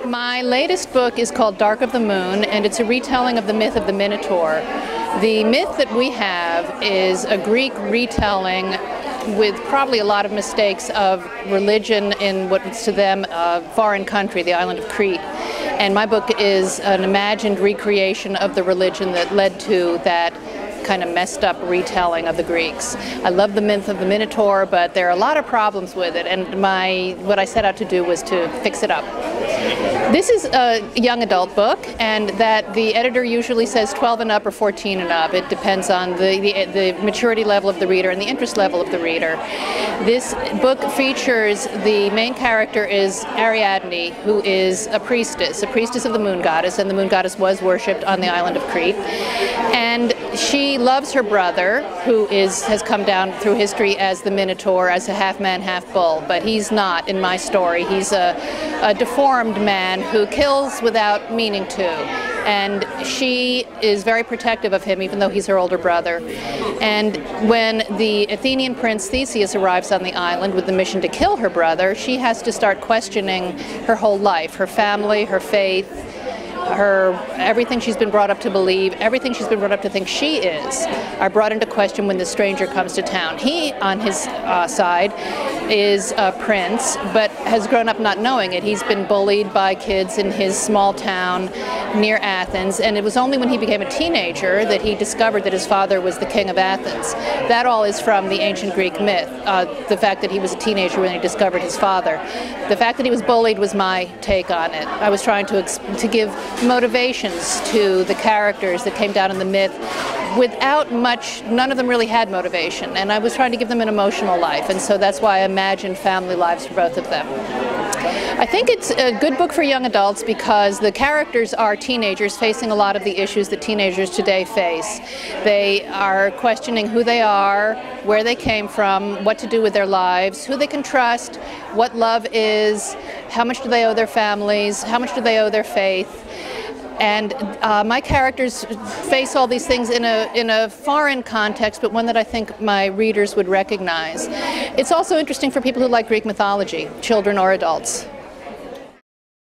My latest book is called Dark of the Moon, and it's a retelling of the myth of the Minotaur. The myth that we have is a Greek retelling with probably a lot of mistakes of religion in what's to them a foreign country, the island of Crete. And my book is an imagined recreation of the religion that led to that kind of messed up retelling of the Greeks. I love the myth of the Minotaur, but there are a lot of problems with it, and what I set out to do was to fix it up. This is a young adult book, and that the editor usually says 12 and up or 14 and up. It depends on the maturity level of the reader and the interest level of the reader. This book features, the main character is Ariadne, who is a priestess of the moon goddess, and the moon goddess was worshipped on the island of Crete. And she loves her brother, who has come down through history as the Minotaur, as a half man, half bull, but he's not in my story. He's a deformed man who kills without meaning to. And she is very protective of him, even though he's her older brother. And when the Athenian prince Theseus arrives on the island with the mission to kill her brother, she has to start questioning her whole life, her family, her faith, everything she's been brought up to believe, everything she's been brought up to think she is, are brought into question when the stranger comes to town. He, on his side, is a prince, but has grown up not knowing it. He's been bullied by kids in his small town near Athens, and it was only when he became a teenager that he discovered that his father was the king of Athens. That all is from the ancient Greek myth, the fact that he was a teenager when he discovered his father. The fact that he was bullied was my take on it. I was trying to give motivations to the characters that came down in the myth without much. None of them really had motivation, and I was trying to give them an emotional life, and so that's why I imagined family lives for both of them. I think it's a good book for young adults because the characters are teenagers facing a lot of the issues that teenagers today face. They are questioning who they are, where they came from, what to do with their lives, who they can trust, what love is, how much do they owe their families, how much do they owe their faith. And my characters face all these things in a foreign context, but one that I think my readers would recognize. It's also interesting for people who like Greek mythology, children or adults.